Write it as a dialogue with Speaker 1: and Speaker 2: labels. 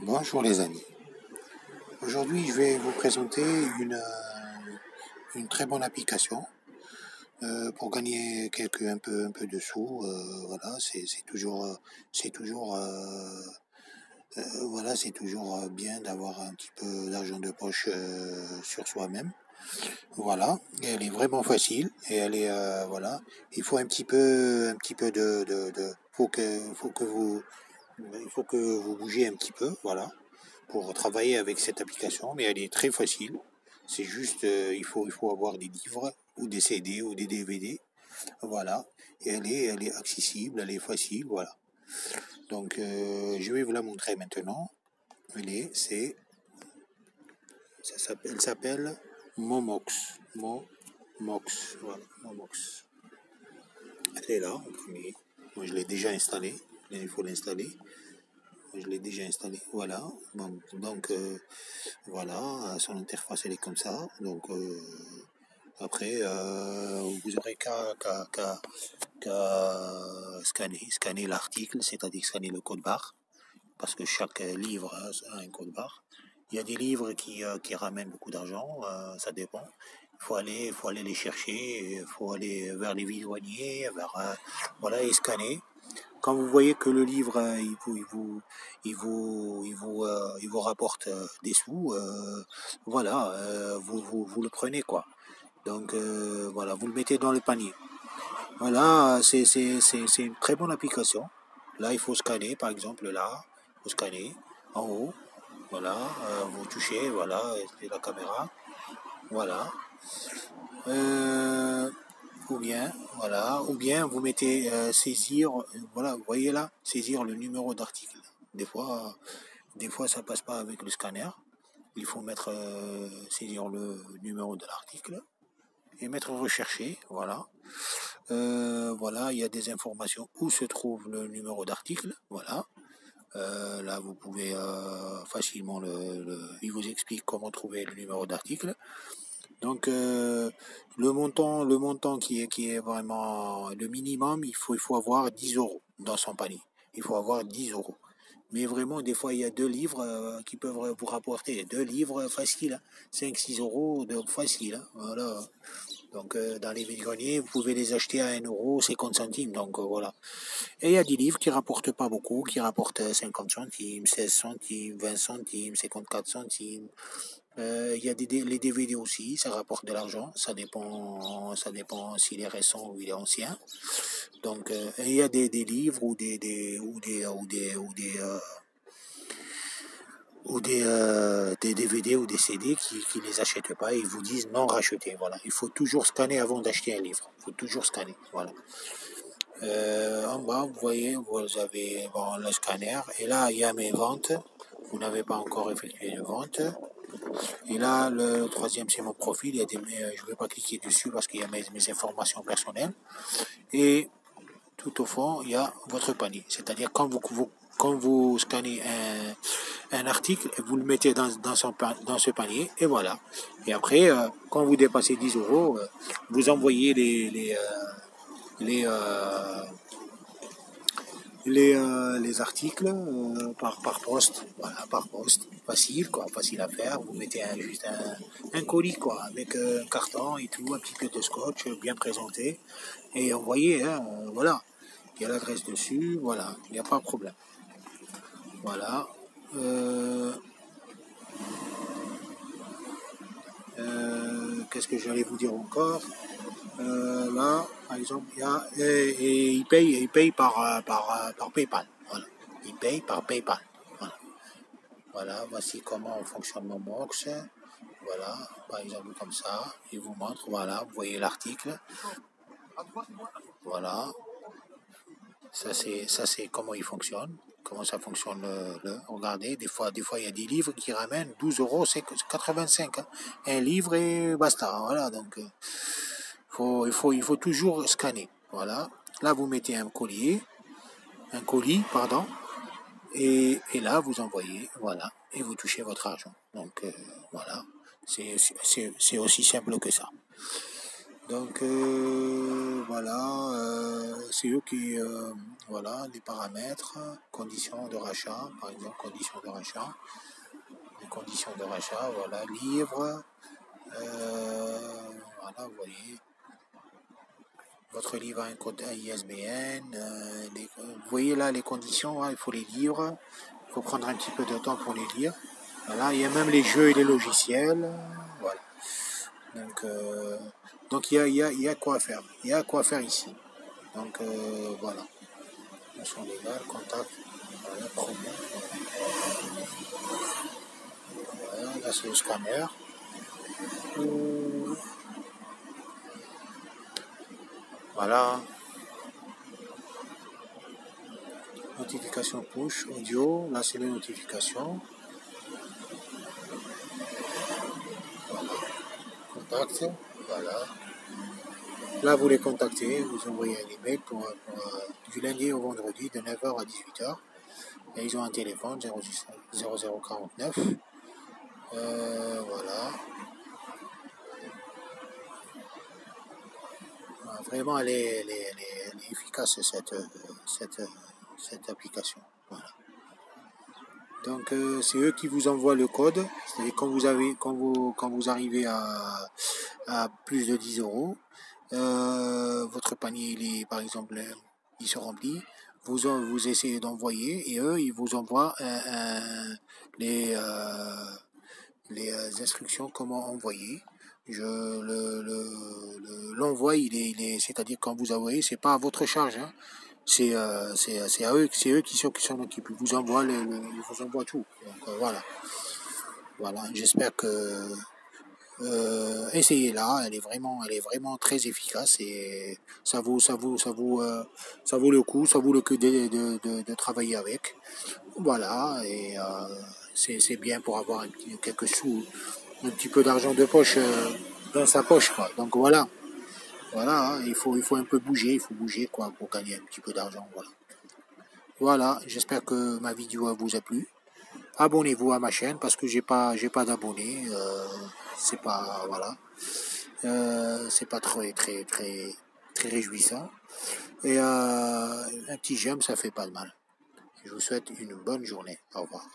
Speaker 1: Bonjour les amis. Aujourd'hui, je vais vous présenter une très bonne application pour gagner un peu de sous. Voilà, c'est toujours, voilà, c'est toujours bien d'avoir un petit peu d'argent de poche sur soi-même. Voilà, et elle est vraiment facile et elle est, voilà, il faut un petit peu il faut que vous bougiez un petit peu, voilà, pour travailler avec cette application, mais elle est très facile. C'est juste, il faut avoir des livres ou des CD ou des DVD, voilà. Et elle est accessible, elle est facile, voilà. Donc, je vais vous la montrer maintenant. Elle s'appelle Momox. Momox, voilà, Momox. Elle est là en premier. Moi, je l'ai déjà installée. Il faut l'installer. Je l'ai déjà installé. Voilà. Bon, donc, voilà, son interface elle est comme ça. Donc après, vous aurez qu'à scanner l'article, c'est-à-dire scanner le code barre, parce que chaque livre a un code barre. Il y a des livres qui ramènent beaucoup d'argent, ça dépend. Il faut aller les chercher, il faut aller vers les douaniers, voilà, et scanner. Quand vous voyez que le livre il vous rapporte des sous, voilà, vous le prenez quoi. Donc voilà, vous le mettez dans le panier. Voilà, c'est une très bonne application. Là, il faut scanner, par exemple, là, il faut scanner en haut. Voilà, vous touchez, voilà, c'est la caméra. Voilà. Euh, ou bien vous mettez saisir, voilà, vous voyez là, saisir le numéro d'article. Des fois, ça passe pas avec le scanner. Il faut mettre saisir le numéro de l'article et mettre rechercher, voilà. Voilà, il y a des informations où se trouve le numéro d'article, voilà. Là, vous pouvez facilement il vous explique comment trouver le numéro d'article. Donc, le montant qui est vraiment le minimum, il faut avoir 10 euros dans son panier. Il faut avoir 10 euros. Mais vraiment, des fois, il y a deux livres qui peuvent vous rapporter. Deux livres faciles, hein, 5-6 euros de facile. Hein, voilà. Donc, dans les greniers, vous pouvez les acheter à 1 euro 50 centimes. Donc, voilà. Et il y a des livres qui rapportent pas beaucoup, qui rapportent 50 centimes, 16 centimes, 20 centimes, 54 centimes. Il y a les DVD aussi, ça rapporte de l'argent. Ça dépend s'il est récent ou il est ancien. Donc, il y a des livres des DVD ou des CD qui les achètent pas et ils vous disent non racheter. Voilà. Il faut toujours scanner avant d'acheter un livre. Il faut toujours scanner. Voilà. En bas, vous voyez, vous avez bon, le scanner. Et là, il y a mes ventes. Vous n'avez pas encore effectué de vente. Et là, le troisième, c'est mon profil. Je ne vais pas cliquer dessus parce qu'il y a mes informations personnelles. Et tout au fond, il y a votre panier. C'est-à-dire quand vous scannez un article, vous le mettez dans ce panier, et voilà. Et après, quand vous dépassez 10 euros, vous envoyez les, euh, les articles par poste, voilà, par poste, facile, quoi, facile à faire. Vous mettez juste un colis, quoi, avec un carton et tout, un petit peu de scotch bien présenté, et envoyez, hein, voilà. Il y a l'adresse dessus, voilà, il n'y a pas de problème. Voilà. Qu'est-ce que j'allais vous dire encore? Là, par exemple, il paye par PayPal. Voilà. Il paye par PayPal. Voilà. Voilà, voici comment fonctionne mon box. Voilà, par exemple comme ça. Il vous montre, voilà, vous voyez l'article. Voilà. Ça c'est comment il fonctionne. Comment ça fonctionne regardez, des fois il y a des livres qui ramènent 12 euros, c'est 85. Hein. Un livre et basta. Voilà, donc il faut toujours scanner. Voilà. Là, vous mettez un colis, pardon, et là, vous envoyez, voilà, et vous touchez votre argent. Donc, voilà, c'est aussi simple que ça. Donc voilà, c'est eux qui, voilà, les paramètres, conditions de rachat, par exemple, conditions de rachat, les conditions de rachat, voilà, livre, voilà, vous voyez, votre livre a un code ISBN, vous voyez là les conditions, hein, il faut les lire, il faut prendre un petit peu de temps pour les lire. Voilà, il y a même les jeux et les logiciels, voilà. Donc il y a quoi faire, il y a quoi faire ici. Donc voilà, mention légale, contact, voilà, promo, voilà, là c'est le scanner. Voilà, notification push, audio, là c'est les notifications. Contact, voilà. Là vous les contactez, vous envoyez un email pour du lundi au vendredi de 9h à 18h. Et ils ont un téléphone 0049. Voilà. Vraiment elle est efficace cette application. Voilà. Donc c'est eux qui vous envoient le code. C'est-à-dire quand vous arrivez à plus de 10 euros, votre panier il est, par exemple il se remplit. Vous essayez d'envoyer et eux ils vous envoient les instructions comment envoyer. L'envoi c'est-à-dire quand vous envoyez, c'est pas à votre charge, hein. C'est à eux, c'est eux qui s'en occupent. Ils vous envoient tout. Donc voilà. J'espère que essayez-la. Elle est vraiment très efficace et ça vaut le coup, ça vaut le coup de travailler avec. Voilà et c'est bien pour avoir quelques sous, un petit peu d'argent de poche dans sa poche, quoi. Donc voilà, hein, il faut un peu bouger, il faut bouger quoi pour gagner un petit peu d'argent. Voilà, j'espère que ma vidéo vous a plu. Abonnez-vous à ma chaîne parce que j'ai pas d'abonnés. C'est pas voilà, c'est pas très réjouissant. Et un petit j'aime, ça fait pas de mal. Je vous souhaite une bonne journée. Au revoir.